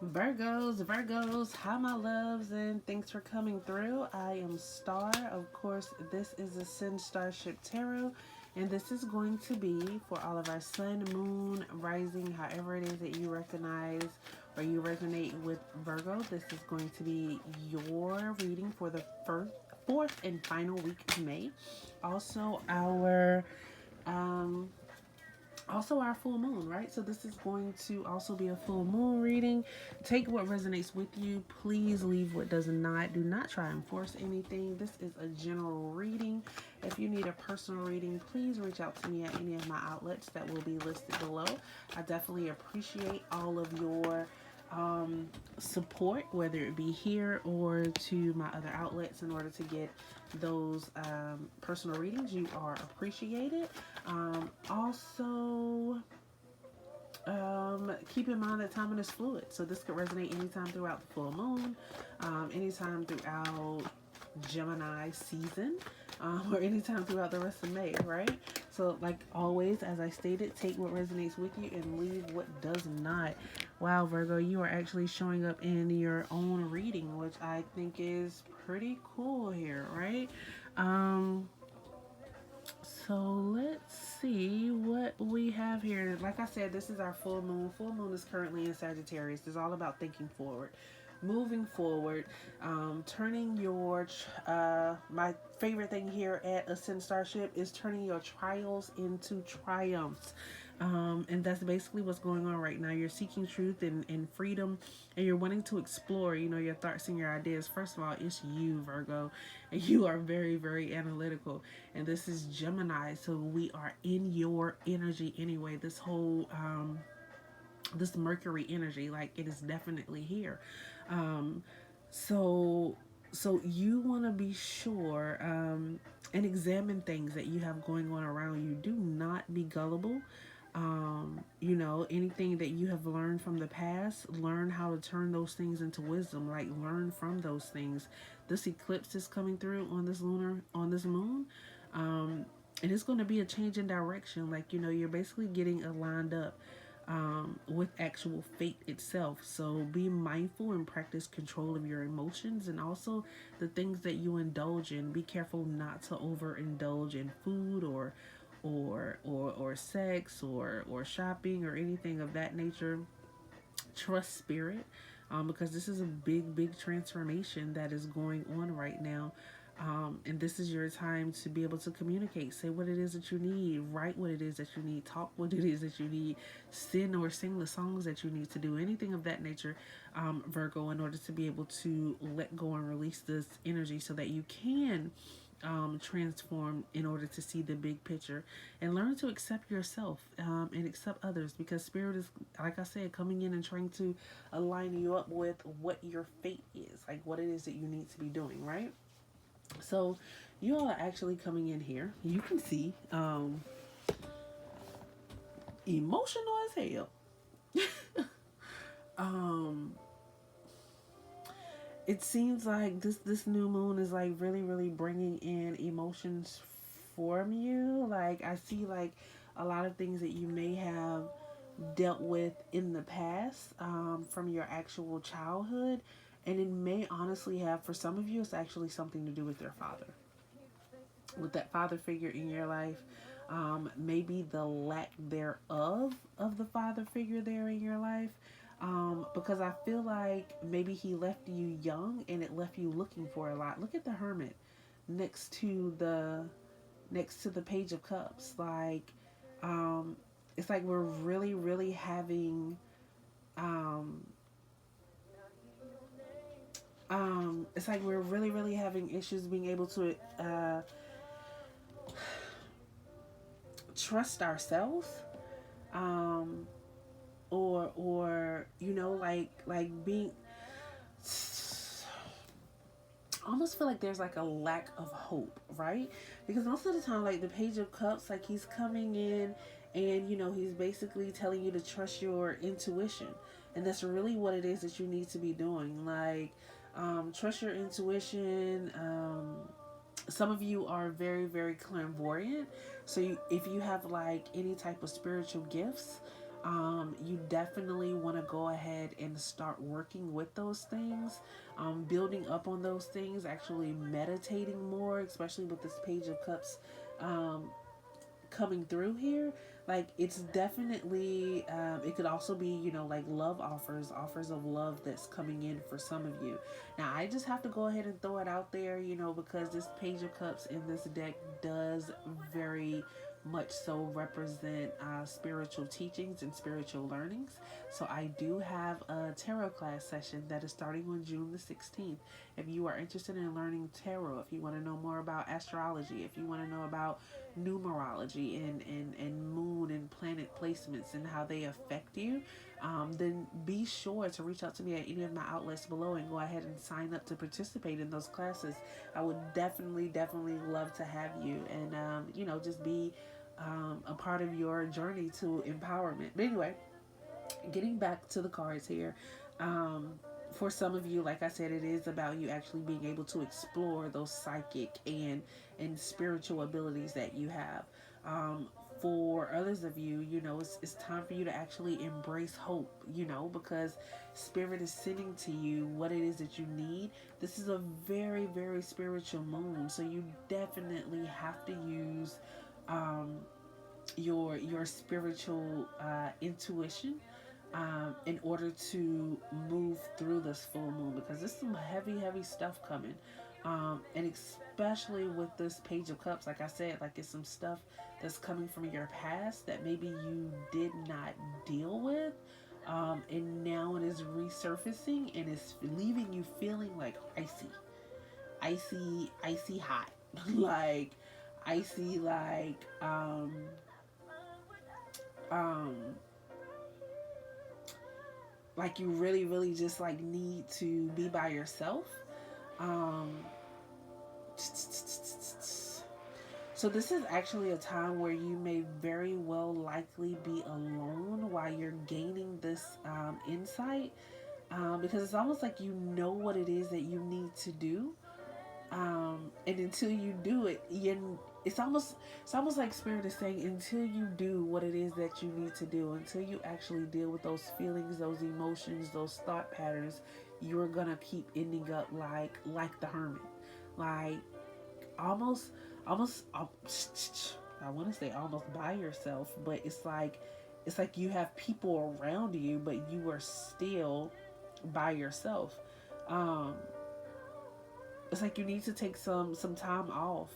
Virgos, hi my loves, and thanks for coming through. I am Star. Of course, this is Ascendstar Tarot, and this is going to be for all of our sun, moon, rising, however it is that you recognize or you resonate with Virgo. This is going to be your reading for the fourth and final week of May. Also, um, our full moon, right? So this is going to also be a full moon reading. Take what resonates with you. Please leave what does not. Do not try and force anything. This is a general reading. If you need a personal reading, please reach out to me at any of my outlets that will be listed below. I definitely appreciate all of your support, whether it be here or to my other outlets, in order to get those personal readings. You are appreciated. Also, keep in mind that timing is fluid, so this could resonate anytime throughout the full moon, anytime throughout Gemini season, or anytime throughout the rest of May, right? So, like always, as I stated, take what resonates with you and leave what does not. Wow, Virgo, you are actually showing up in your own reading, which I think is pretty cool here, right? Um, so let's see what we have here. Like I said, this is our full moon. Full moon is currently in Sagittarius. It's all about thinking forward, moving forward, turning your my favorite thing here at Ascend Starship is turning your trials into triumphs. And that's basically what's going on right now. You're seeking truth and freedom, and you're wanting to explore, your thoughts and your ideas. First of all, it's you, Virgo, and you are very, very analytical. And this is Gemini, so we are in your energy anyway. This Mercury energy, like, it is definitely here. Um, so you want to be sure and examine things that you have going on around you. Do not be gullible. Anything that you have learned from the past, learn how to turn those things into wisdom. Like, learn from those things. This eclipse is coming through on this moon. And it's going to be a change in direction. Like, you're basically getting aligned up with actual fate itself. So be mindful and practice control of your emotions, and also the things that you indulge in. Be careful not to overindulge in food or sex or shopping or anything of that nature. Trust spirit, because this is a big transformation that is going on right now. And this is your time to be able to communicate. Say what it is that you need. Write what it is that you need. Talk what it is that you need. Sing the songs that you need to do. Anything of that nature, Virgo, in order to be able to let go and release this energy so that you can transform in order to see the big picture, and learn to accept yourself, and accept others, because spirit is, like I said, coming in and trying to align you up with what your fate is, like what it is that you need to be doing, right? So you all are actually coming in here, you can see, emotional as hell. um it seems like this new moon is like really bringing in emotions from you. Like, I see like a lot of things that you may have dealt with in the past, from your actual childhood, and it may honestly have, for some of you, it's actually something to do with your father, with that father figure in your life. Maybe the lack thereof of the father figure there in your life, because I feel like maybe he left you young and it left you looking for a lot. Look at the Hermit next to the Page of Cups. Like, um, it's like we're really having, um, it's like we're really having issues being able to trust ourselves, um, or like being, I almost feel like there's like a lack of hope, right? Because most of the time, like, the Page of Cups, like, he's coming in and he's basically telling you to trust your intuition, and that's really what it is that you need to be doing. Like, trust your intuition. Some of you are very clairvoyant, so if you have like any type of spiritual gifts, You definitely want to go ahead and start working with those things, building up on those things, actually meditating more, especially with this Page of Cups um, coming through here. Like, it's definitely it could also be, like love offers of love that's coming in for some of you. Now I just have to go ahead and throw it out there, because this Page of Cups in this deck does very much so represent spiritual teachings and spiritual learnings. So I do have a tarot class session that is starting on June the 16th. If you are interested in learning tarot, if you want to know more about astrology, if you want to know about numerology and moon and planet placements and how they affect you, then be sure to reach out to me at any of my outlets below and go ahead and sign up to participate in those classes. I would definitely love to have you, and just be a part of your journey to empowerment. But anyway, getting back to the cards here, for some of you, like I said, it is about you actually being able to explore those psychic and spiritual abilities that you have. For others of you, it's time for you to actually embrace hope, because spirit is sending to you what it is that you need. This is a very, very spiritual moon, so you definitely have to use um, your spiritual intuition in order to move through this full moon, because there's some heavy stuff coming, and especially with this Page of Cups, like I said, like it's some stuff that's coming from your past that maybe you did not deal with, and now it is resurfacing and it's leaving you feeling like icy hot, like icy, um like you really just like need to be by yourself. um so this is actually a time where you may very well likely be alone while you're gaining this insight, because it's almost like you know what it is that you need to do, and until you do it, it's almost like spirit is saying, until you do what it is that you need to do, until you actually deal with those feelings, those emotions, those thought patterns, you're gonna keep ending up like the hermit, like almost almost I want to say almost by yourself, but it's like you have people around you, but you are still by yourself. um it's like you need to take some time off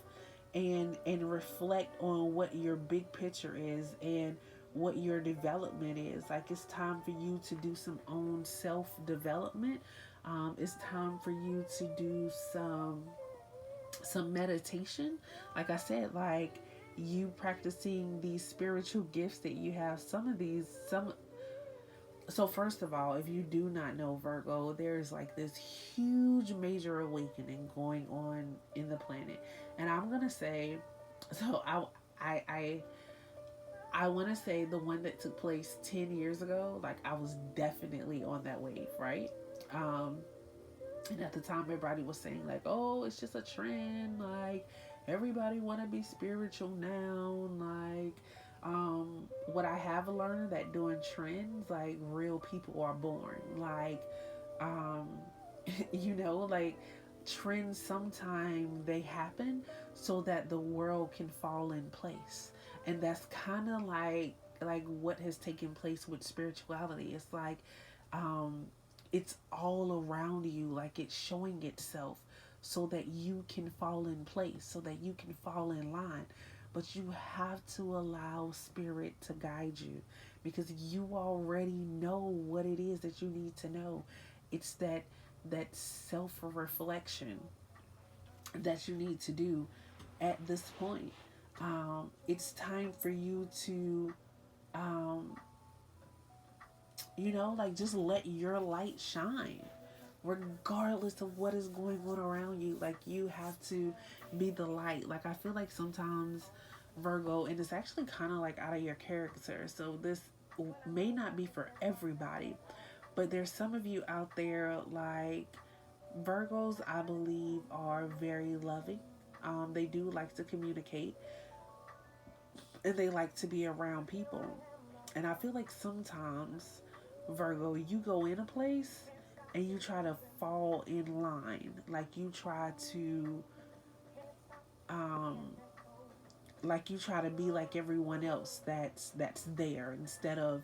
and reflect on what your big picture is and what your development is. Like, it's time for you to do some own self development. It's time for you to do some meditation. Like I said, like you practicing these spiritual gifts that you have. So first of all, if you do not know, Virgo, there's like this huge major awakening going on in the planet. And I'm gonna say, so I I want to say the one that took place 10 years ago, like I was definitely on that wave, right? Um, and at the time, everybody was saying like, "Oh, it's just a trend. Like, everybody want to be spiritual now." Like, what I have learned that doing trends, like real people are born. Like, um, like trends sometimes they happen so that the world can fall in place, and that's kind of like what has taken place with spirituality. It's like, um, it's all around you, like it's showing itself so that you can fall in place, so that you can fall in line. But you have to allow spirit to guide you, because you already know what it is that you need to know. It's that self reflection that you need to do at this point. It's time for you to um, like just let your light shine regardless of what is going on around you. Like, you have to be the light. Like, I feel like sometimes, Virgo, and it's actually kind of like out of your character, so this may not be for everybody, but there's some of you out there, like Virgos, I believe, are very loving. They do like to communicate, and they like to be around people. And I feel like sometimes, Virgo, you go in a place and you try to fall in line. Um, like you try to be like everyone else that's there instead of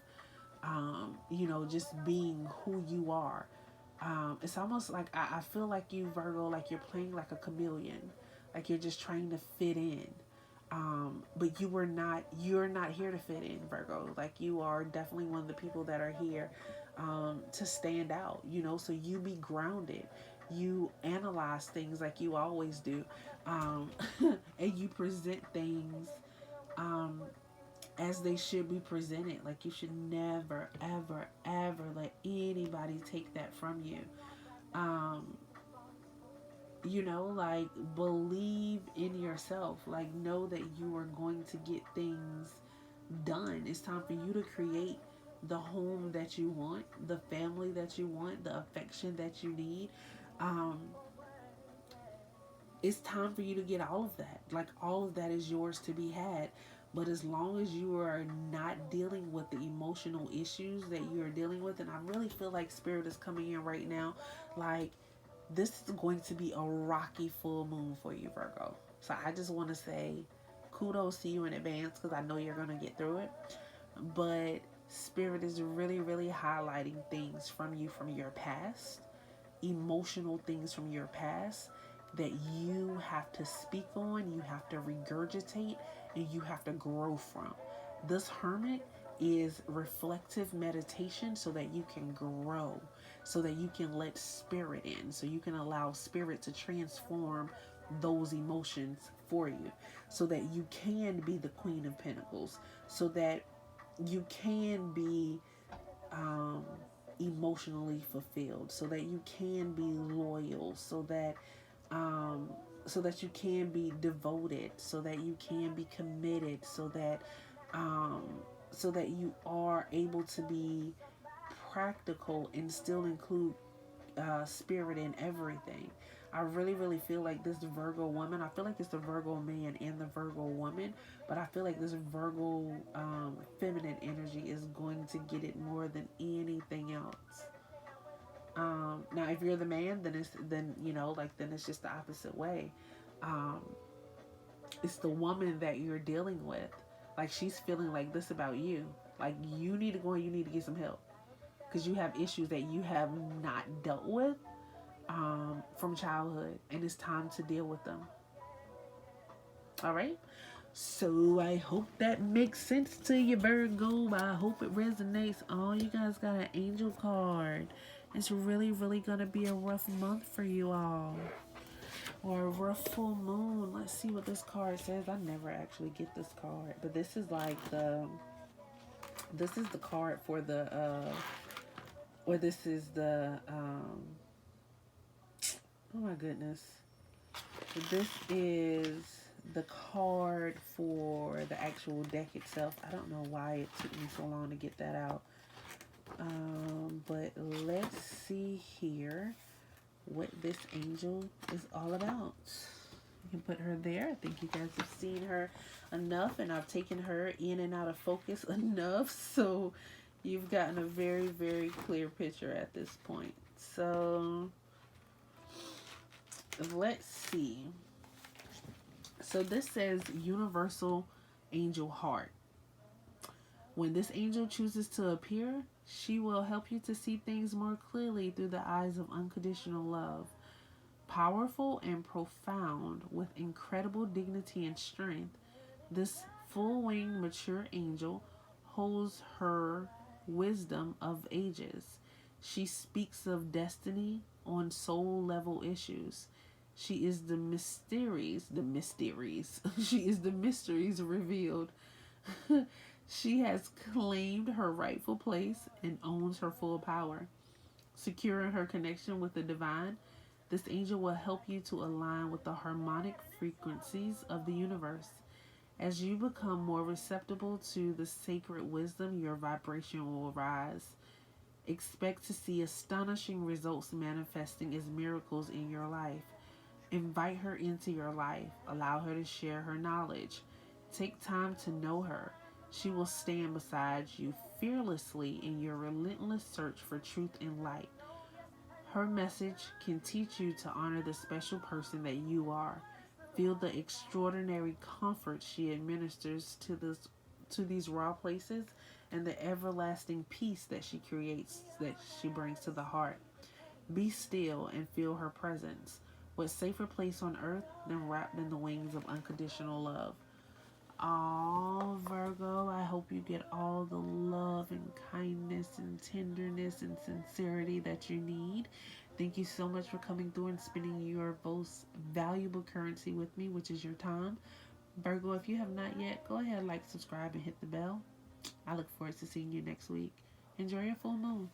just being who you are. It's almost like I feel like you, Virgo, like you're playing like a chameleon, like you're just trying to fit in. But you're not here to fit in, Virgo. Like you are definitely one of the people that are here to stand out, so you be grounded. You analyze things like you always do, um, and you present things um, as they should be presented. Like you should never, ever, ever let anybody take that from you. Um, like believe in yourself. Like know that you are going to get things done. It's time for you to create the home that you want, the family that you want, the affection that you need. Um, it's time for you to get all of that. Like all of that is yours to be had. But as long as you are not dealing with the emotional issues that you are dealing with, and I really feel like Spirit is coming in right now, like this is going to be a rocky full moon for you, Virgo. So I just want to say kudos to you in advance because I know you're going to get through it. But Spirit is really, really highlighting things from you from your past, emotional things from your past that you have to speak on, you have to regurgitate, and you have to grow from. This hermit is reflective meditation so that you can grow, so that you can let spirit in, so you can allow spirit to transform those emotions for you, so that you can be the Queen of Pentacles, so that you can be um, emotionally fulfilled, so that you can be loyal, um, so that you can be devoted, so that you can be committed, um, so that you are able to be practical and still include spirit in everything. I really, really feel like this Virgo woman, I feel like it's the Virgo man and the Virgo woman, but I feel like this Virgo feminine energy is going to get it more than anything else. Now, if you're the man, then it's just the opposite way. Um, it's the woman that you're dealing with. Like she's feeling like this about you. Like you need to go and you need to get some help because you have issues that you have not dealt with from childhood, and it's time to deal with them. All right. So I hope that makes sense to you, Virgo. I hope it resonates. Oh, you guys got an angel card. It's really, really gonna be a rough month for you all, or a rough full moon. Let's see what this card says. I never actually get this card, but this is the card for the or this is the oh my goodness. This is the card for the actual deck itself. I don't know why it took me so long to get that out. But let's see here what this angel is all about. You can put her there. I think you guys have seen her enough, and I've taken her in and out of focus enough, so you've gotten a very, very clear picture at this point. So let's see. So this says Universal Angel Heart. When this angel chooses to appear, she will help you to see things more clearly through the eyes of unconditional love. Powerful and profound, with incredible dignity and strength, this full-winged mature angel holds her wisdom of ages. She speaks of destiny on soul level issues. She is the mysteries. She is the mysteries revealed. She has claimed her rightful place and owns her full power. Securing her connection with the divine, this angel will help you to align with the harmonic frequencies of the universe. As you become more receptive to the sacred wisdom, your vibration will rise. Expect to see astonishing results manifesting as miracles in your life. Invite her into your life. Allow her to share her knowledge. Take time to know her. She will stand beside you fearlessly in your relentless search for truth and light. Her message can teach you to honor the special person that you are. Feel the extraordinary comfort she administers to these raw places, and the everlasting peace that she creates, that she brings to the heart. Be still and feel her presence. What safer place on earth than wrapped in the wings of unconditional love? Oh, Virgo, I hope you get all the love and kindness and tenderness and sincerity that you need. Thank you so much for coming through and spending your most valuable currency with me, which is your time. Virgo, if you have not yet, go ahead, like, subscribe, and hit the bell. I look forward to seeing you next week. Enjoy your full moon.